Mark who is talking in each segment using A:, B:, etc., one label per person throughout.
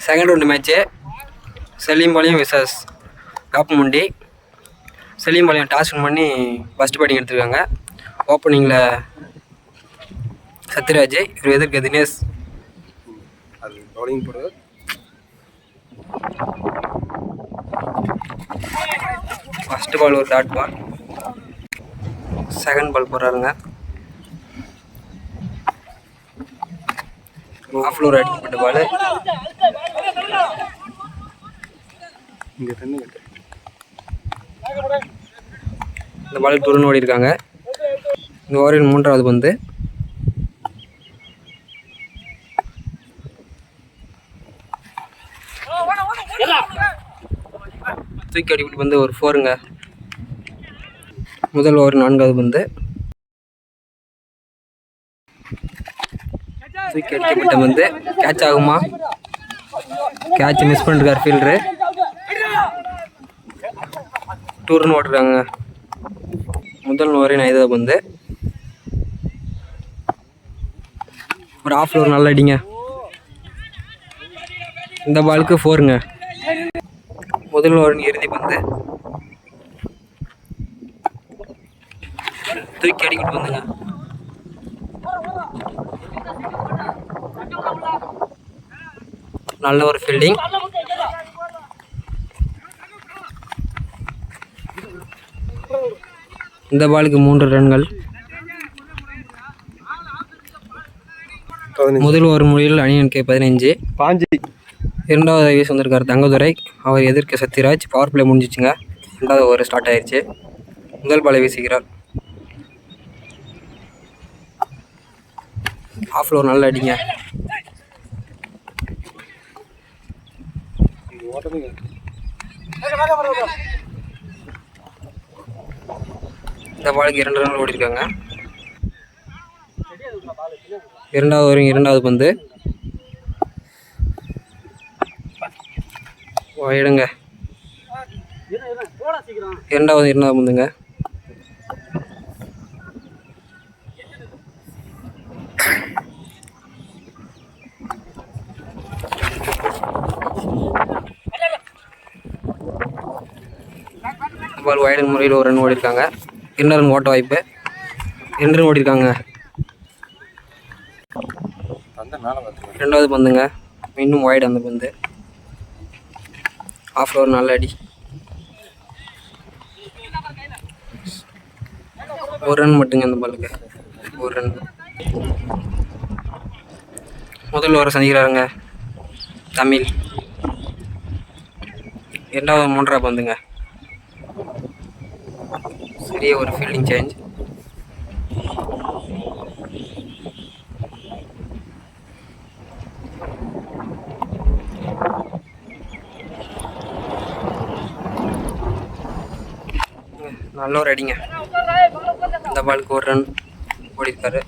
A: Second round match Sellimpalayam versus Kappumundi. Sellimpalayam toss win பண்ணி first batting எடுத்துருக்காங்க. ஓப்பனிங்கில் சத்யராஜ், இவர் எதிர்க்க தினேஷ். ஃபஸ்ட்டு பால் ஒரு டாட் பால். செகண்ட் பால் போடுறாருங்க. ஆஃப் ஃப்ளோர் அடிக்கப்பட்ட பால். இந்த பாலுக்கு துருன்னு ஓடி இருக்காங்க. இந்த ஓவரில் 3வது பந்து. தூக்கி அடிப்பட்டு வந்து ஒரு 4ங்க. முதல் ஓவர் 4வது பந்து. தூக்கி அடிக்கப்பட்ட வந்து கேட்ச் ஆகுமா? கேட்ச் மிஸ் பண்ணிருக்கார் ஃபீல்டரு. 2 ரன் ஓட்டுருக்காங்க. முதல் ஓவரின் 5வது பந்து. ஒரு ஆஃப் ஓவர் நல்லா அடிங்க. இந்த பாலுக்கு 4ங்க. முதல் ஓவரின் இறுதி பந்து. தூக்கி அடிக்கிட்டு வந்துங்க. நல்ல ஒரு ஃபீல்டிங். இந்த பாலுக்கு 3 ரன்கள். முதல் ஓவர் முடிவில் அணி எண்ணிக்கை 15. இரண்டாவது வீஸ் வந்திருக்கார் தங்கதுரை, அவர் எதிர்க்க சத்யராஜ். Power play முடிஞ்சிச்சுங்க. 2வது ஓவர் ஸ்டார்ட் ஆயிடுச்சு. முதல் பாலை வீசுகிறார். ஆஃப் ஓவர் நல்லா அடிங்க. இந்த பாலுக்கு 2 ரன் ஓடி இருக்காங்க. 2வது ஓவரின் 2வது பந்து. எடுங்க. 2வது பந்துங்க. பால் வைடன் முறையில் ஒரு ரன் ஓடி இருக்காங்க. 2 ரன் ஓட்ட வாய்ப்பு. 2 ரன் ஓடி இருக்காங்க. 2வது பந்துங்க. இன்னும் வைடு அந்த பந்து. ஆஃப் ஓவர் நல்ல அடி. 1 ரன் மட்டுங்க அந்த பாலுக்கு. 1 ரன். முதல் ஓவர் சந்திக்கிறாருங்க தமிழ். 2வது 3வது பந்துங்க. பெரிய ஒரு ஃபீல்டிங் சேஞ்ச். நல்ல ஒரு அடிங்க. இந்த பாலுக்கு 1 ரன் ஓடிருக்காரு.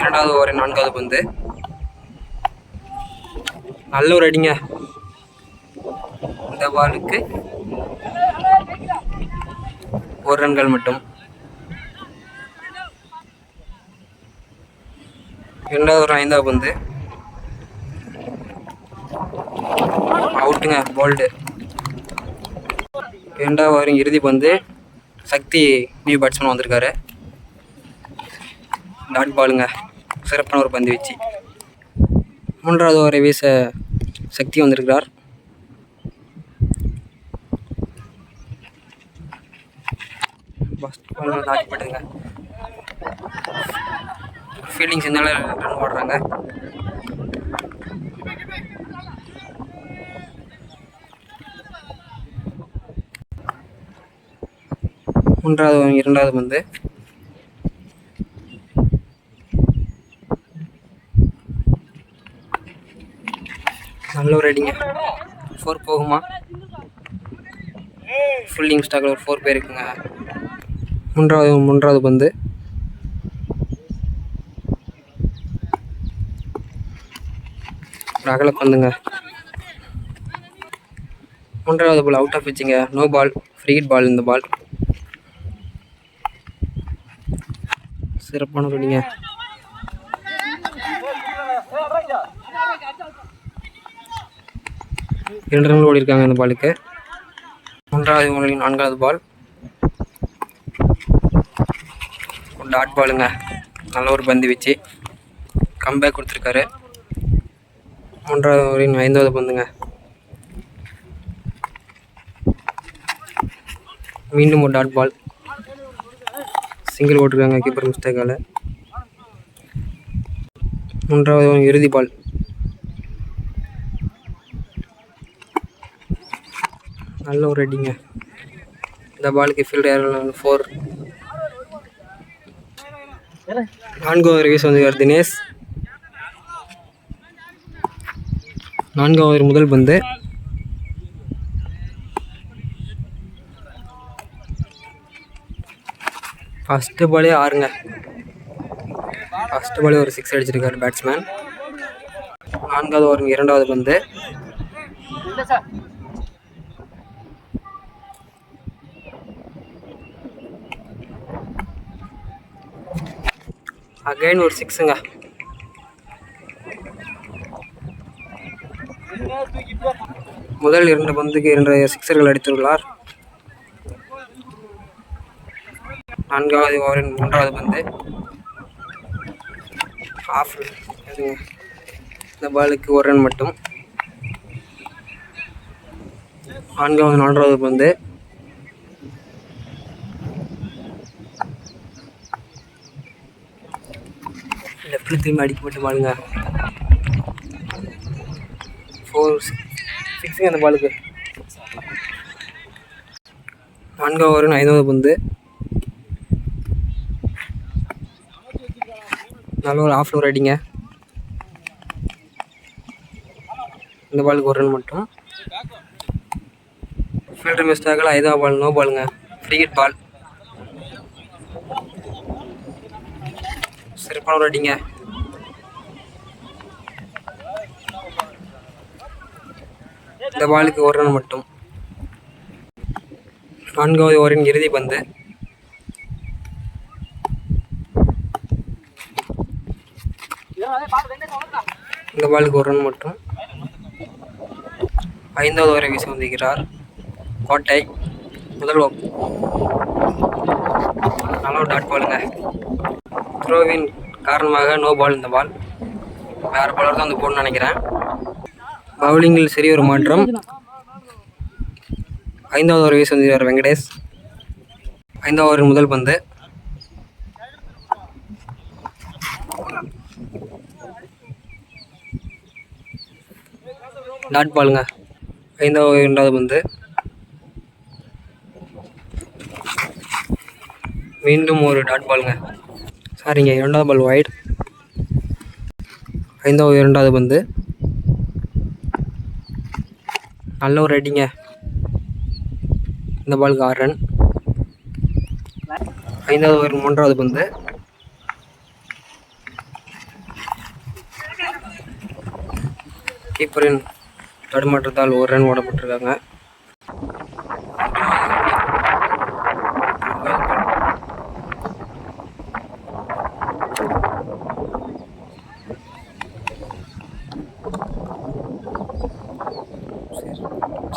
A: 2வது ஓவர் 4வது பந்து. நல்ல ஒரு அடிங்க. இந்த பாலுக்கு 1 ரன்கள் மட்டும். 2வது ஓவர் 5வது பந்து. அவுட்டுங்க, போல்டு. 2வது ஓவரின் இறுதி பந்து. சக்தி நியூ பேட்ஸ்மேன் வந்திருக்காரு. டாட் பாலுங்க. சிறப்பான ஒரு பந்து வீச்சு. 3வது ஓவரை வீச சக்தி வந்திருக்கிறார். ஆக்கிப்பட்டுங்க. ஃபீல்டிங் செஞ்சால ரன் ஓடுறாங்க. மூன்றாவது 2வது பந்து. நல்ல ஒரு அடிங்க. 4 போகுமா? ஃபுல்லிங் ஸ்டாக்கில் ஒரு 4 பேர் இருக்குங்க. மூன்றாவது பந்து. அகல பந்துங்க. 3வது பால் அவுட் ஆஃப் பிச்சுங்க. No ball, free hit ball. இந்த பால் சிறப்பான படிங்க. 2 ரன்கள் ஓடி இருக்காங்க இந்த பாலுக்கு. 3வது ஓவரின் 4வது பால். ஒரு டாட் பாலுங்க. நல்ல ஒரு பந்து வீச்சு. கம்பேக் கொடுத்துருக்காரு. 3வது ஓவரின் 5வது பந்துங்க. மீண்டும் ஒரு டாட் பால். சிங்கிள் போட்டிருக்காங்க கீப்பர் மிஸ்டேக்கால். 3வது ஓவர் இறுதி பால். நல்ல ஒரு ரெடிங்க. இந்த பாலுக்கு ஃபீல்டு 4. 4வது ஓவர் வீச வந்திருக்கார் தினேஷ். 4வது ஓவர் முதல் பந்து. ஃபஸ்ட்டு பாலே 6ங்க. ஃபஸ்ட்டு பாலே ஒரு 6 அடிச்சிருக்காரு பேட்ஸ்மேன். 4வது ஓவர் 2வது பந்து. அகைன் ஒரு 6ங்க. முதல் 2 பந்துக்கு 2 சிக்ஸர்கள் அடித்துள்ளார். 4வது ஓவரின் 3வது பந்து. ஆஃப். இந்த பாலுக்கு 1 ரன் மட்டும். 4வது பந்து. லெஃப்டில் திரும்பி அடிக்கப்பட்டு பாருங்க. 4-6 அந்த பாலுக்கு. 4வது ஓவரின் 5வது பந்து. நல்ல ஒரு ஆஃப் ஓவர் அடிங்க. இந்த பாலுக்கு 1 ரன் மட்டும். ஃபீல்டர் மிஸ்டேக்கில் 5வது பால் நோ பாலுங்க. Free hit ball. சிறப்பான ஒரு அடிங்க. இந்த பாலுக்கு 1 ரன் மட்டும். 4வது ஓவரின் இறுதி பந்து. இந்த பாலுக்கு 1 ரன் மட்டும். 5வது ஓவரை வீசி வந்திருக்கிறார் கோட்டை. முதல் நல்ல ஒரு டாட் பாலுங்க. த்ரோவின் காரணமாக நோ பால். இந்த பால் வேறு பாலர் தான் வந்து போடணும்னு நினைக்கிறேன். பவுலிங்கில் சரி ஒரு மாற்றம். 5வது ஓவர் வீசி வந்திருக்கிறார் வெங்கடேஷ். 5வது ஓவரின் முதல் பந்து. டாட் பாலுங்க. 5வது ஓவர் 2வது பந்து. மீண்டும் ஒரு டாட் பாலுங்க. சாரிங்க, 2வது பால் வைட். 5வது ஓவர் 2வது பந்து. நல்ல ஒரு அடிங்க. இந்த பாலுக்கு 6 ரன். 5வது ஓவர் 3வது பந்து. கீப்பரின் தடுமாற்றத்தால் 1 ரன் ஓடப்பட்டிருக்காங்க.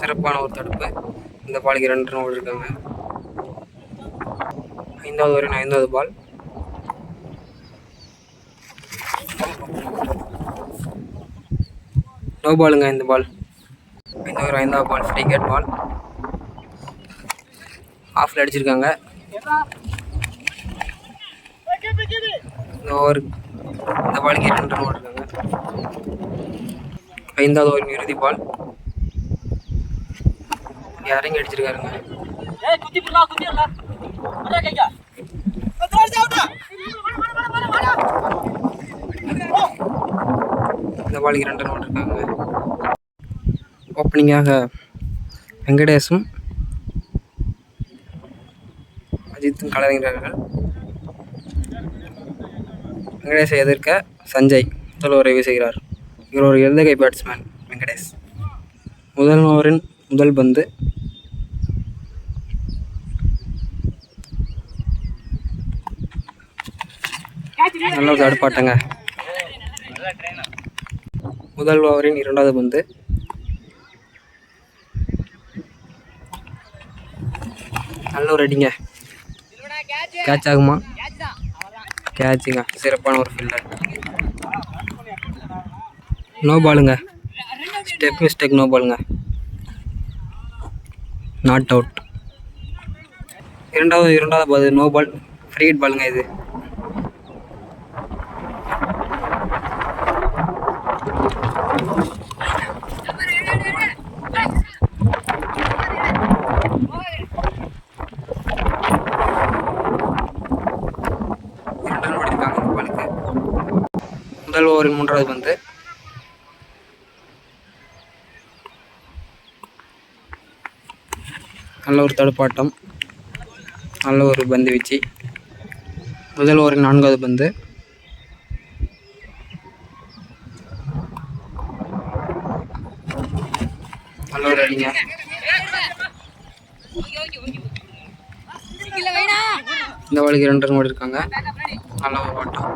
A: சிறப்பான ஒரு தடுப்பு. இந்த பாலுக்கு 2 ரன் ஓடிருக்காங்க. 5வது ஓவரின் 5வது பால். நோ பாலுங்க. இந்த பால் 5வது ஓவர் 5வது பால் ஃப்ரீ ஹிட் பால். ஆஃபில் அடிச்சிருக்காங்க. இந்த பாலுக்கு 2 ரன் ஓடிருக்காங்க. 5வது ஓவரின் இறுதி பால். இறங்கி அடிச்சிருக்காருங்க. இந்த பாலுக்கு 2 ரன் ஓடிருக்காங்க. ஓப்பனிங்காக வெங்கடேஷும் அஜித்தும் களமிறங்குகிறார்கள். வெங்கடேஷை எதிர்க்க சஞ்சய் முதல் ஓவரை வீசுகிறார். இவர் ஒரு இடதுகை பேட்ஸ்மேன் வெங்கடேஷ். முதல் ஓவரின் முதல் பந்து. நல்ல ஒரு தடுப்பாட்டங்க. முதல் ஓவரின் 2வது பந்து. நல்ல ஒரு அடிங்க. கேட்ச் ஆகுமா? கேட்சுங்க. சிறப்பான ஒரு ஃபீல்டர். நோ பாலுங்க. ஸ்டெப் மிஸ்டேக், நோ பாலுங்க. Not out. இரண்டாவது ball no ball, free hit பாலுங்க இது. முதல் ஓவரின் 3வது பந்து. நல்ல ஒரு தடுப்பாட்டம், நல்ல ஒரு பந்து வீச்சு. முதல் ஓவரின் 4வது பந்து. நல்ல ஒரு அடிங்க. இந்த பாலுக்கு 2 ரன் ஓடிருக்காங்க. நல்ல ஒரு ஓட்டம்.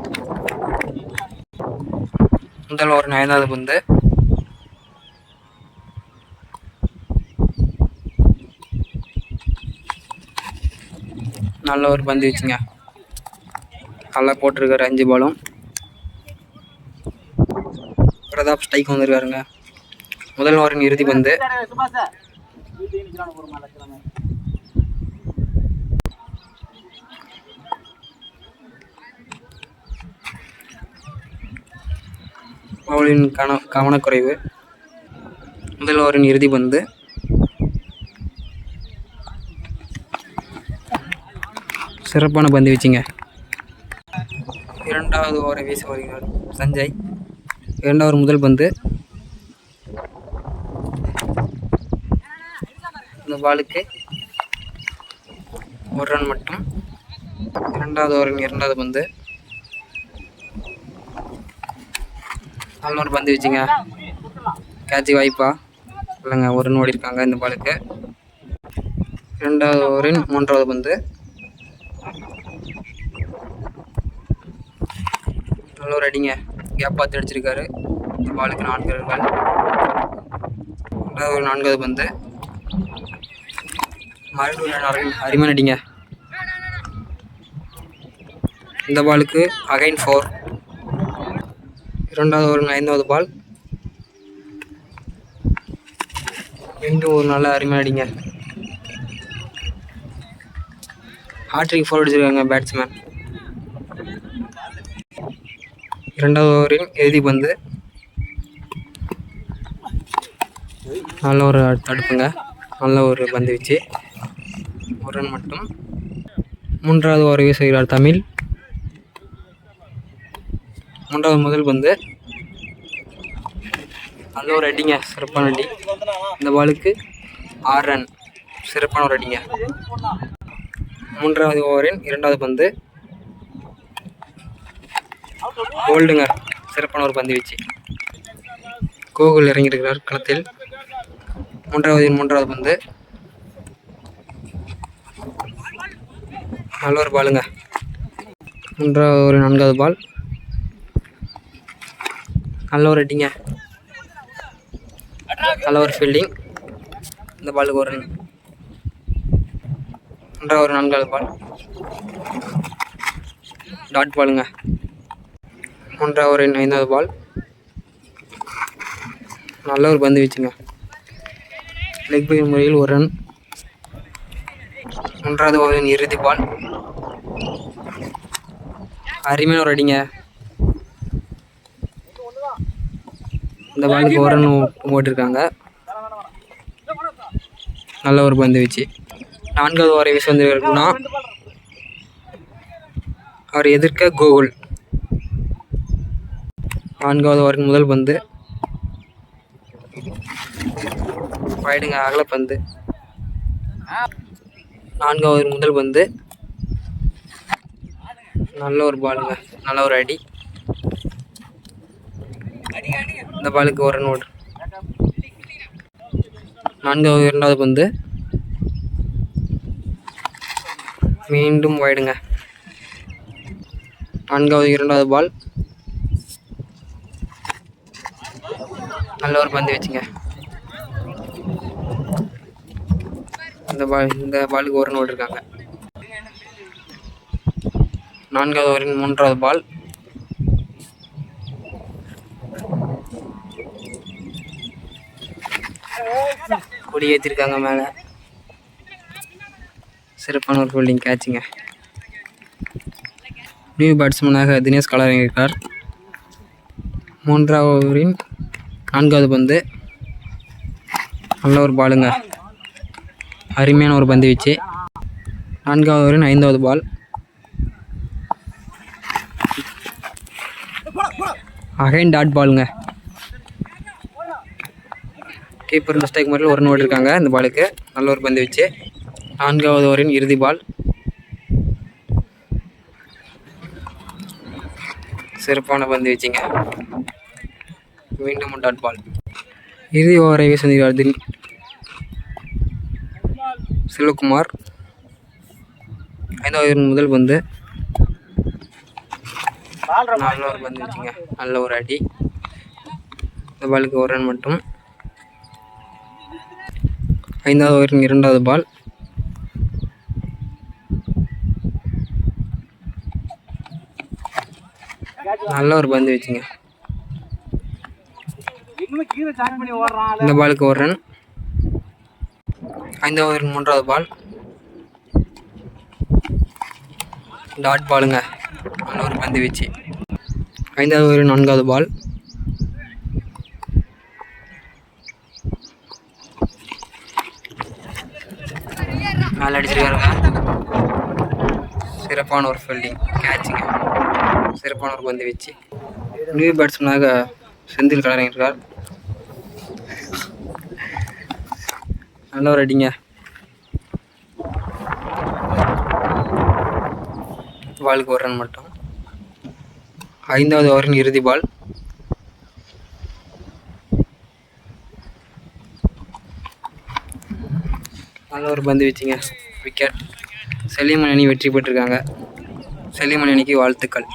A: முதல் ஓவரின் 5வது பந்து. நல்ல ஒரு பந்து வீச்சுங்க. நல்லா போட்டிருக்காரு 5 பாலும். பிரதாப் ஸ்ட்ரைக் வந்திருக்காருங்க. முதல் ஓவரின் இறுதி பந்து. பவுலின் கவனக்குறைவு. முதல் ஓவரின் இறுதி பந்து. சிறப்பான பந்து வீச்சுங்க. 2வது ஓவரை வீச வருகிறார் சஞ்சய். 2 ஓவர் முதல் பந்து. இந்த பாலுக்கு 1 ரன் மட்டும். 2வது ஓவரின் 2வது பந்து. நல்ல ஒரு பந்து வீச்சுங்க. கேட்ச் வாய்ப்பா? இல்லைங்க, 1 ரன் ஓடிருக்காங்க இந்த பாலுக்கு. 2வது ஓவரின் 3வது பந்து. நல்ல ஒரு அடிங்க. கேப் பார்த்து அடிச்சிருக்காரு. இந்த பாலுக்கு 4 ரன்கள். 2வது 4வது பந்து. மறுபடியும் அருமையான அடிங்க. இந்த பாலுக்கு அகைன் 4. 2வது ஓவரின் 5வது பால். மீண்டும் ஒரு நல்ல அருமையான அடிங்க. ஹாட்ரிக் 4 அடிச்சிருக்காங்க பேட்ஸ்மேன். 2வது ஓவரின் இறுதி பந்து. நல்ல ஒரு தடுப்புங்க. நல்ல ஒரு பந்து வீச்சு. 1 ரன் மட்டும். 3வது ஓவர் வீசுகிறார் தமிழ். 3வது முதல் பந்து. நல்ல ஒரு அடிங்க. சிறப்பான அடி. இந்த பாலுக்கு 6 ரன். சிறப்பான ஒரு அடிங்க. 3வது ஓவரின் 2வது பந்து. கோல்டுங்க. சிறப்பான ஒரு பந்து வீச்சு. கோகுல் இறங்கியிருக்கிறார் களத்தில். 3வது பந்து. நல்ல ஒரு பாலுங்க. 3வது ஓவரின் 4வது பால். நல்ல ஒரு அடிங்க. நல்ல ஒரு ஃபீல்டிங். இந்த பாலுக்கு 1 ரன். 3வது ஓவர் 4வது பால். டாட் பாலுங்க. 3வது ஓவரின் 5வது பால். நல்ல ஒரு பந்து வீச்சுங்க. லெக் பை முறையில் 1 ரன். 3வது ஓவரின் இறுதி பால். அருமையான ஒரு அடிங்க. இந்த பாலுக்கு 1 ரன் ஓட்டிருக்காங்க. நல்ல ஒரு பந்து வீச்சு. 4வது ஓவரை வீச வந்திருக்காருன்னா அவர் எதிர்க்க கோகுல். 4வது ஓவரின் முதல் பந்து. வைடுங்க, அகல பந்து. 4வது ஓவர் முதல் பந்து. நல்ல ஒரு பாலுங்க. நல்ல ஒரு அடி. இந்த பாலுக்கு 1 ரன் ஓடு. 4வது ஓவர் 2வது பந்து. மீண்டும் வைடுங்க. 4வது 2வது பால். நல்ல ஒரு பந்து வச்சுங்க. இந்த பாலுக்கு ஒரு ரன் ஓடிருக்காங்க. 4வது ஓவரின் 3வது பால். கொடி ஏற்றிருக்காங்க மேலே. சிறப்பான ஒரு ஃபீல்டிங், கேட்சுங்க. நியூ பேட்ஸ்மேனாக தினேஷ் களமிறங்கியிருக்கார். 3வது ஓவரின் 4வது பந்து. நல்ல ஒரு பாலுங்க, அருமையான ஒரு பந்து வீச்சு. 4வது ஓவரின் 5வது பால். அகைன் டாட் பாலுங்க. கீப்பர் மிஸ்டேக் முறையில் ஒரு ரன் ஓடிருக்காங்க இந்த பாலுக்கு. நல்ல ஒரு பந்து வீச்சு. 4வது ஓவரின் இறுதி பால். சிறப்பான பந்து வீச்சுங்க. மீண்டும் டாட் பால். இறுதி ஓவரை வீசுகிறார் செல்வகுமார். 5வது ஓவரின் முதல் பந்து. நல்ல ஒரு பந்து வீச்சுங்க, நல்ல ஒரு அடி. இந்த பாலுக்கு ஒரு ரன் மட்டும். 5வது ஓவரின் 2வது பால். நல்ல ஒரு பந்து வீச்சுங்க. இந்த பாலுக்கு ஒரு ரன். 5வது ஓவரின் 3வது பால். டாட் பாலுங்க, நல்ல ஒரு பந்து வீச்சு. 5வது ஓவரின் 4வது பால். மேலே அடிச்சிருக்காருங்க. சிறப்பான ஒரு ஃபீல்டிங், கேட்சுங்க. சிறப்பான ஒரு பந்து வீச்சு. நியூ பேட்ஸ்மேனாக செந்தில் களமிறங்கியிருக்கார். நல்ல ஒரு அடிங்க. பாலுக்கு ஒரு ரன் மட்டும். 5வது ஓவரின் இறுதி பால். நல்ல ஒரு பந்து வீச்சுங்க, விக்கெட். செலிமன் அணி வெற்றி பெற்றிருக்காங்க. செலிமன் அணிக்கு வாழ்த்துக்கள்.